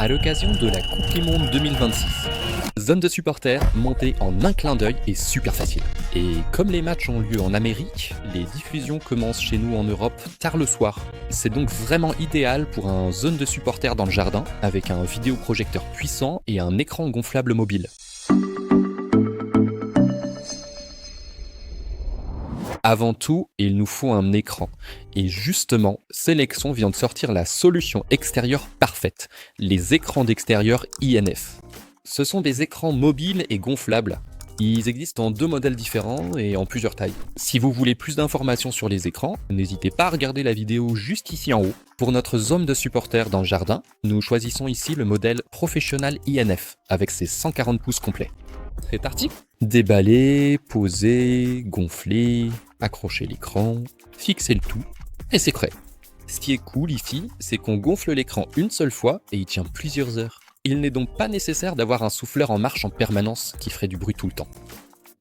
à l'occasion de la Coupe du Monde 2026. Zone de supporters montée en un clin d'œil et super facile. Et comme les matchs ont lieu en Amérique, les diffusions commencent chez nous en Europe tard le soir. C'est donc vraiment idéal pour un zone de supporters dans le jardin avec un vidéoprojecteur puissant et un écran gonflable mobile. Avant tout, il nous faut un écran. Et justement, Selection vient de sortir la solution extérieure parfaite, les écrans d'extérieur INF. Ce sont des écrans mobiles et gonflables. Ils existent en 2 modèles différents et en plusieurs tailles. Si vous voulez plus d'informations sur les écrans, n'hésitez pas à regarder la vidéo juste ici en haut. Pour notre zone de supporters dans le jardin, nous choisissons ici le modèle Professional INF avec ses 140 pouces complets. C'est parti! Déballer, poser, gonfler, accrocher l'écran, fixer le tout, et c'est prêt. Ce qui est cool ici, c'est qu'on gonfle l'écran une seule fois et il tient plusieurs heures. Il n'est donc pas nécessaire d'avoir un souffleur en marche en permanence qui ferait du bruit tout le temps.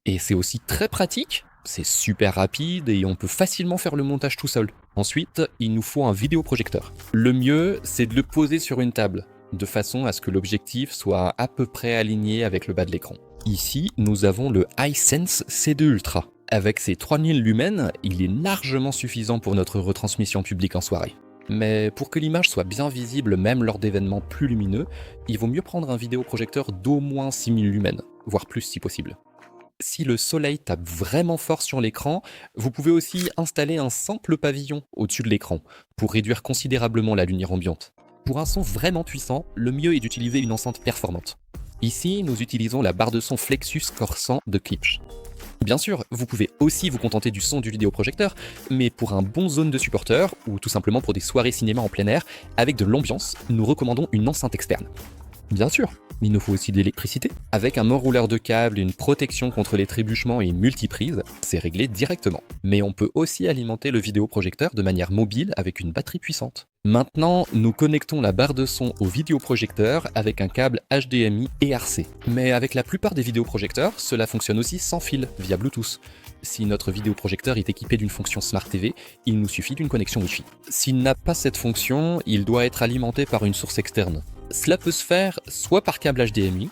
Et c'est aussi très pratique, c'est super rapide et on peut facilement faire le montage tout seul. Ensuite, il nous faut un vidéoprojecteur. Le mieux, c'est de le poser sur une table, de façon à ce que l'objectif soit à peu près aligné avec le bas de l'écran. Ici, nous avons le Hisense C2 Ultra. Avec ses 3000 lumens, il est largement suffisant pour notre retransmission publique en soirée. Mais pour que l'image soit bien visible même lors d'événements plus lumineux, il vaut mieux prendre un vidéoprojecteur d'au moins 6000 lumens, voire plus si possible. Si le soleil tape vraiment fort sur l'écran, vous pouvez aussi installer un simple pavillon au-dessus de l'écran pour réduire considérablement la lumière ambiante. Pour un son vraiment puissant, le mieux est d'utiliser une enceinte performante. Ici, nous utilisons la barre de son Flexus Core 100 de Klipsch. Bien sûr, vous pouvez aussi vous contenter du son du vidéoprojecteur, mais pour un bon zone de supporters, ou tout simplement pour des soirées cinéma en plein air, avec de l'ambiance, nous recommandons une enceinte externe. Bien sûr, il nous faut aussi de l'électricité. Avec un enrouleur de câbles et une protection contre les trébuchements et une multiprise, c'est réglé directement. Mais on peut aussi alimenter le vidéoprojecteur de manière mobile avec une batterie puissante. Maintenant, nous connectons la barre de son au vidéoprojecteur avec un câble HDMI et RC. Mais avec la plupart des vidéoprojecteurs, cela fonctionne aussi sans fil, via Bluetooth. Si notre vidéoprojecteur est équipé d'une fonction Smart TV, il nous suffit d'une connexion Wi-Fi. S'il n'a pas cette fonction, il doit être alimenté par une source externe. Cela peut se faire soit par câble HDMI,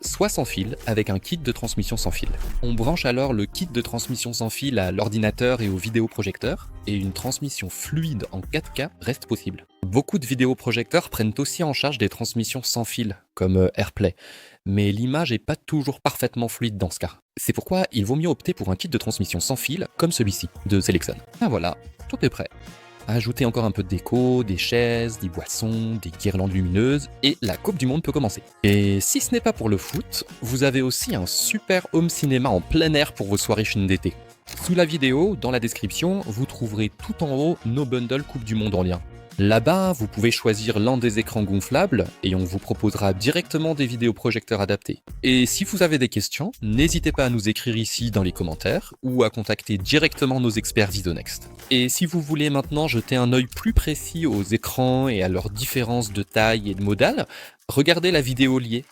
soit sans fil avec un kit de transmission sans fil. On branche alors le kit de transmission sans fil à l'ordinateur et au vidéoprojecteur, et une transmission fluide en 4K reste possible. Beaucoup de vidéoprojecteurs prennent aussi en charge des transmissions sans fil, comme AirPlay, mais l'image n'est pas toujours parfaitement fluide dans ce cas. C'est pourquoi il vaut mieux opter pour un kit de transmission sans fil comme celui-ci, de Selection. Ah voilà, tout est prêt. Ajoutez encore un peu de déco, des chaises, des boissons, des guirlandes lumineuses, et la Coupe du Monde peut commencer. Et si ce n'est pas pour le foot, vous avez aussi un super home cinéma en plein air pour vos soirées fines d'été. Sous la vidéo, dans la description, vous trouverez tout en haut nos bundles Coupe du Monde en lien. Là-bas, vous pouvez choisir l'un des écrans gonflables et on vous proposera directement des vidéoprojecteurs adaptés. Et si vous avez des questions, n'hésitez pas à nous écrire ici dans les commentaires ou à contacter directement nos experts Visonext. Et si vous voulez maintenant jeter un œil plus précis aux écrans et à leurs différences de taille et de modèle, regardez la vidéo liée